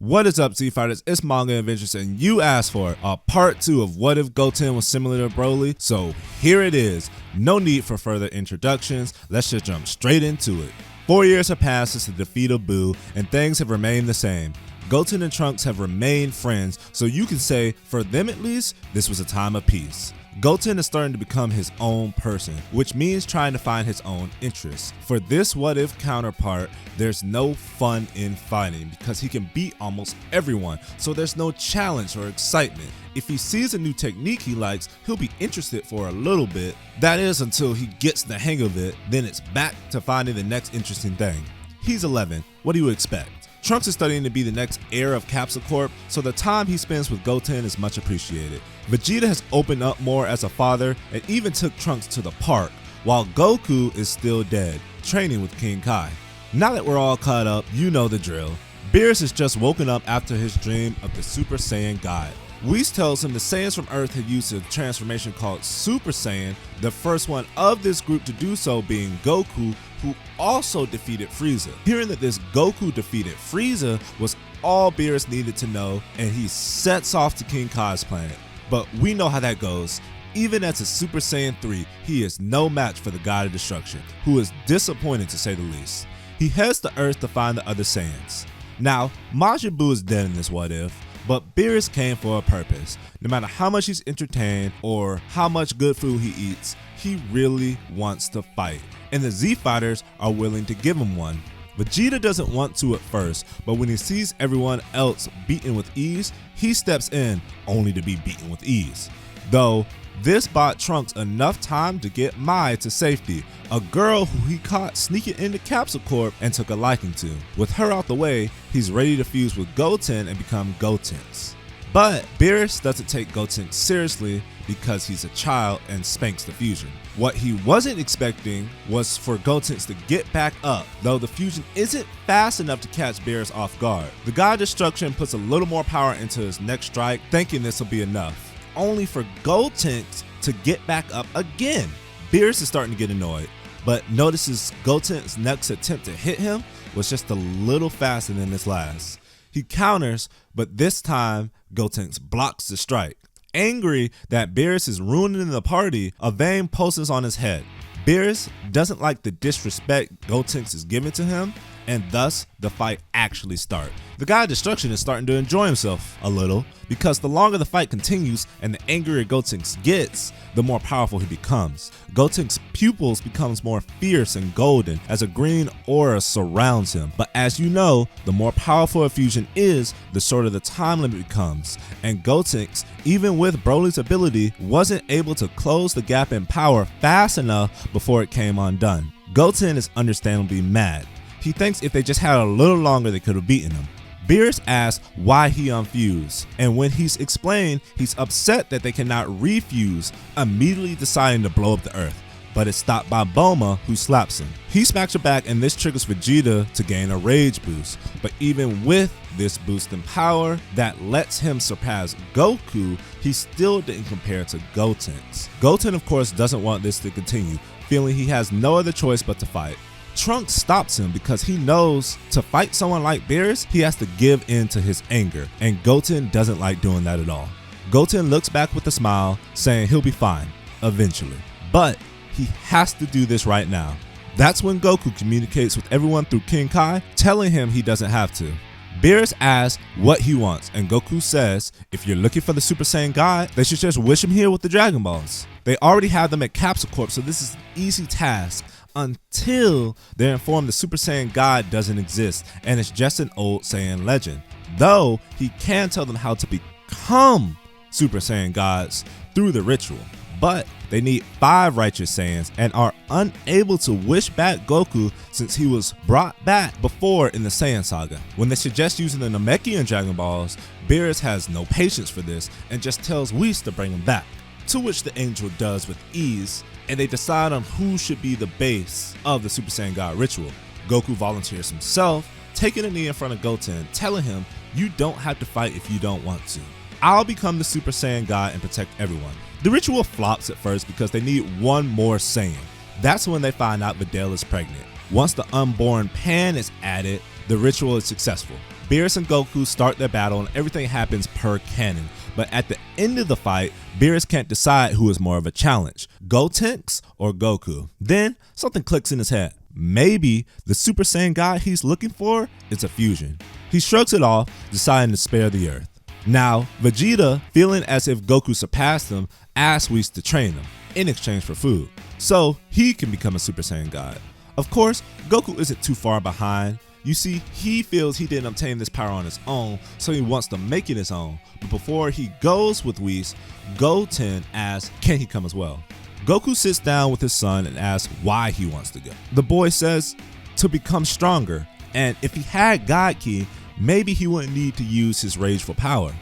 What is up, Z-Fighters? It's Manga Adventures, and you asked for a part 2 of What If Goten was similar to Broly, so here it is. No need for further introductions, let's just jump straight into it. 4 years have passed since the defeat of Buu, and things have remained the same. Goten and Trunks have remained friends, so you can say, for them at least, this was a time of peace. Goten is starting to become his own person, which means trying to find his own interests. For this what-if counterpart, there's no fun in fighting because he can beat almost everyone, so there's no challenge or excitement. If he sees a new technique he likes, he'll be interested for a little bit. That is until he gets the hang of it, then it's back to finding the next interesting thing. He's 11, what do you expect? Trunks is studying to be the next heir of Capsule Corp, so the time he spends with Goten is much appreciated. Vegeta has opened up more as a father and even took Trunks to the park, while Goku is still dead, training with King Kai. Now that we're all caught up, you know the drill. Beerus has just woken up after his dream of the Super Saiyan God. Whis tells him the Saiyans from Earth had used a transformation called Super Saiyan, the first one of this group to do so being Goku, who also defeated Frieza. Hearing that this Goku defeated Frieza was all Beerus needed to know, and he sets off to King Kai's planet. But we know how that goes. Even as a Super Saiyan 3, he is no match for the God of Destruction, who is disappointed to say the least. He heads to Earth to find the other Saiyans. Now, Majin Buu is dead in this what if, but Beerus came for a purpose. No matter how much he's entertained or how much good food he eats, he really wants to fight, and the Z-Fighters are willing to give him one. Vegeta doesn't want to at first, but when he sees everyone else beaten with ease, he steps in only to be beaten with ease. Though, this bought Trunks enough time to get Mai to safety, a girl who he caught sneaking into Capsule Corp and took a liking to. With her out the way, he's ready to fuse with Goten and become Gotenks. But Beerus doesn't take Goten seriously because he's a child and spanks the fusion. What he wasn't expecting was for Gotenks to get back up, though the fusion isn't fast enough to catch Beerus off guard. The God of Destruction puts a little more power into his next strike, thinking this will be enough, only for Gotenks to get back up again. Beerus is starting to get annoyed, but notices Gotenks' next attempt to hit him was just a little faster than his last. He counters, but this time Gotenks blocks the strike. Angry that Beerus is ruining the party, a vein pulses on his head. Beerus doesn't like the disrespect Gotenks is giving to him, and thus the fight actually starts. The God of Destruction is starting to enjoy himself a little, because the longer the fight continues and the angrier Gotenks gets, the more powerful he becomes. Gotenks' pupils becomes more fierce and golden as a green aura surrounds him. But as you know, the more powerful a fusion is, the shorter the time limit becomes, and Gotenks, even with Broly's ability, wasn't able to close the gap in power fast enough before it came undone. Goten is understandably mad. He thinks if they just had a little longer they could have beaten him. Beerus asks why he unfused, and when he's explained, he's upset that they cannot refuse, immediately deciding to blow up the Earth, but is stopped by Bulma, who slaps him. He smacks her back, and this triggers Vegeta to gain a rage boost, but even with this boost in power that lets him surpass Goku, he still didn't compare to Gotenks. Goten of course doesn't want this to continue, feeling he has no other choice but to fight. Trunks stops him because he knows to fight someone like Beerus, he has to give in to his anger, and Goten doesn't like doing that at all. Goten looks back with a smile, saying he'll be fine, eventually. But he has to do this right now. That's when Goku communicates with everyone through King Kai, telling him he doesn't have to. Beerus asks what he wants, and Goku says if you're looking for the Super Saiyan God, they should just wish him here with the Dragon Balls. They already have them at Capsule Corp, so this is an easy task, until they're informed the Super Saiyan God doesn't exist and it's just an old Saiyan legend. Though he can tell them how to become Super Saiyan Gods through the ritual. But they need 5 righteous Saiyans and are unable to wish back Goku since he was brought back before in the Saiyan saga. When they suggest using the Namekian Dragon Balls, Beerus has no patience for this and just tells Whis to bring him back, to which the angel does with ease, and they decide on who should be the base of the Super Saiyan God ritual. Goku volunteers himself, taking a knee in front of Goten, telling him, you don't have to fight if you don't want to. I'll become the Super Saiyan God and protect everyone. The ritual flops at first because they need one more Saiyan. That's when they find out Videl is pregnant. Once the unborn Pan is added, the ritual is successful. Beerus and Goku start their battle and everything happens per canon. But at the end of the fight, Beerus can't decide who is more of a challenge, Gotenks or Goku. Then something clicks in his head. Maybe the Super Saiyan God he's looking for is a fusion. He shrugs it off, deciding to spare the Earth. Now, Vegeta, feeling as if Goku surpassed him, asks Whis to train him in exchange for food, so he can become a Super Saiyan God. Of course, Goku isn't too far behind. You see, he feels he didn't obtain this power on his own, so he wants to make it his own. But before he goes with Whis, Goten asks, can he come as well? Goku sits down with his son and asks why he wants to go. The boy says to become stronger, and if he had God Ki, maybe he wouldn't need to use his rageful power.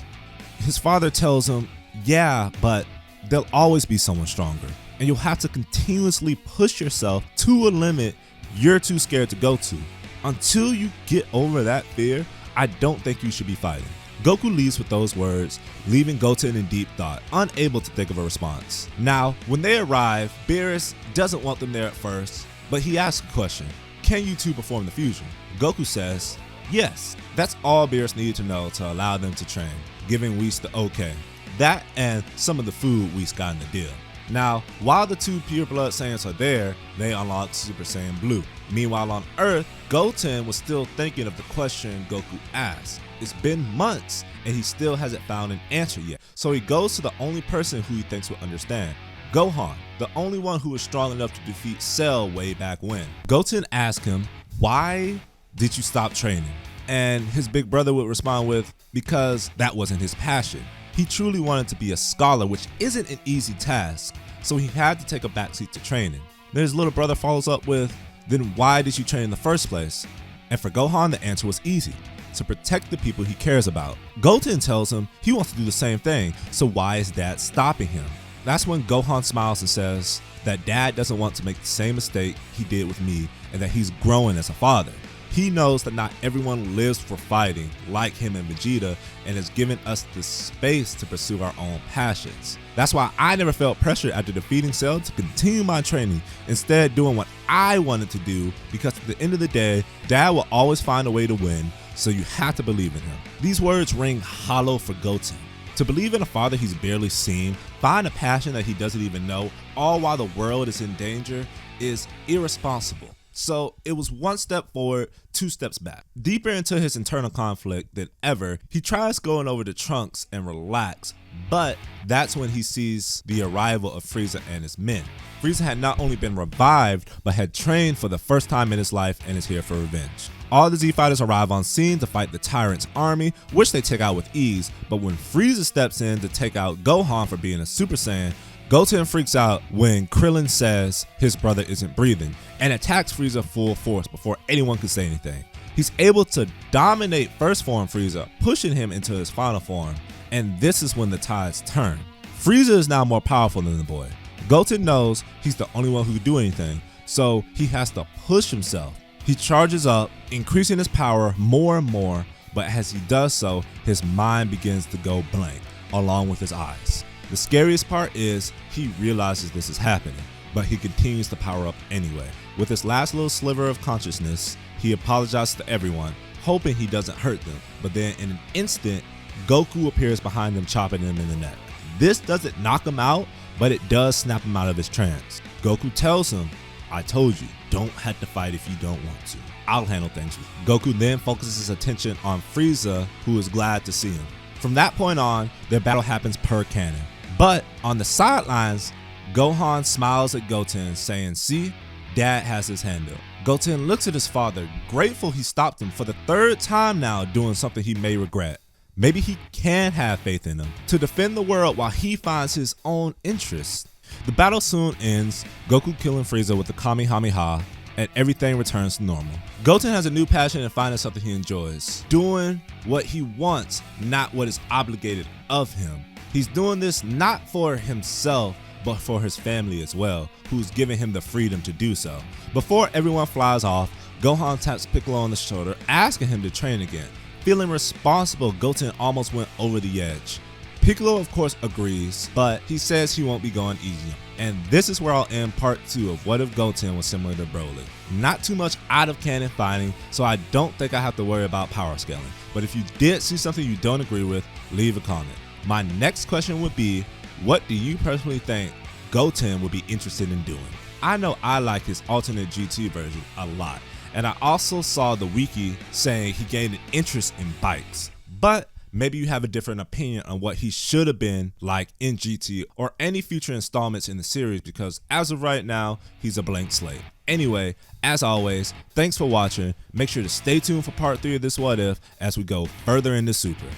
His father tells him, yeah, but there'll always be someone stronger, and you'll have to continuously push yourself to a limit you're too scared to go to. Until you get over that fear, I don't think you should be fighting. Goku leaves with those words, leaving Goten in deep thought, unable to think of a response. Now, when they arrive, Beerus doesn't want them there at first, but he asks a question. Can you two perform the fusion? Goku says, yes. That's all Beerus needed to know to allow them to train, giving Whis the okay. That and some of the food Whis got in the deal. Now, while the two pure blood Saiyans are there, they unlock Super Saiyan Blue. Meanwhile on Earth, Goten was still thinking of the question Goku asked. It's been months and he still hasn't found an answer yet. So he goes to the only person who he thinks will understand, Gohan, the only one who was strong enough to defeat Cell way back when. Goten asks him, why did you stop training? And his big brother would respond with, because that wasn't his passion. He truly wanted to be a scholar, which isn't an easy task, so he had to take a backseat to training. Then his little brother follows up with, then why did you train in the first place? And for Gohan, the answer was easy, to protect the people he cares about. Goten tells him he wants to do the same thing, so why is Dad stopping him? That's when Gohan smiles and says that Dad doesn't want to make the same mistake he did with me and that he's growing as a father. He knows that not everyone lives for fighting like him and Vegeta and has given us the space to pursue our own passions. That's why I never felt pressure after defeating Cell to continue my training, instead doing what I wanted to do, because at the end of the day, Dad will always find a way to win, so you have to believe in him. These words ring hollow for Goten. To believe in a father he's barely seen, find a passion that he doesn't even know, all while the world is in danger, is irresponsible. So it was one step forward, two steps back. Deeper into his internal conflict than ever, he tries going over to Trunks and relax, but that's when he sees the arrival of Frieza and his men. Frieza had not only been revived, but had trained for the first time in his life and is here for revenge. All the Z Fighters arrive on scene to fight the Tyrant's army, which they take out with ease, but when Frieza steps in to take out Gohan for being a Super Saiyan, Goten freaks out when Krillin says his brother isn't breathing and attacks Frieza full force before anyone can say anything. He's able to dominate first form Frieza, pushing him into his final form, and this is when the tides turn. Frieza is now more powerful than the boy. Goten knows he's the only one who can do anything, so he has to push himself. He charges up, increasing his power more and more, but as he does so, his mind begins to go blank, along with his eyes. The scariest part is he realizes this is happening, but he continues to power up anyway. With his last little sliver of consciousness, he apologizes to everyone, hoping he doesn't hurt them, but then in an instant, Goku appears behind him, chopping him in the neck. This doesn't knock him out, but it does snap him out of his trance. Goku tells him, I told you, don't have to fight if you don't want to. I'll handle things. Goku then focuses his attention on Frieza, who is glad to see him. From that point on, their battle happens per canon. But on the sidelines, Gohan smiles at Goten, saying, see, Dad has his handle. Goten looks at his father, grateful he stopped him for the third time now doing something he may regret. Maybe he can have faith in him to defend the world while he finds his own interests. The battle soon ends, Goku killing Frieza with the Kamehameha, and everything returns to normal. Goten has a new passion in finding something he enjoys, doing what he wants, not what is obligated of him. He's doing this not for himself, but for his family as well, who's giving him the freedom to do so. Before everyone flies off, Gohan taps Piccolo on the shoulder, asking him to train again. Feeling responsible, Goten almost went over the edge. Piccolo of course agrees, but he says he won't be going easy. And this is where I'll end part 2 of What If Goten was similar to Broly. Not too much out of canon fighting, so I don't think I have to worry about power scaling. But if you did see something you don't agree with, leave a comment. My next question would be, what do you personally think Goten would be interested in doing? I know I like his alternate GT version a lot, and I also saw the wiki saying he gained an interest in bikes. But maybe you have a different opinion on what he should have been like in GT or any future installments in the series, because as of right now, he's a blank slate. Anyway, as always, thanks for watching. Make sure to stay tuned for part 3 of this What If as we go further into Super.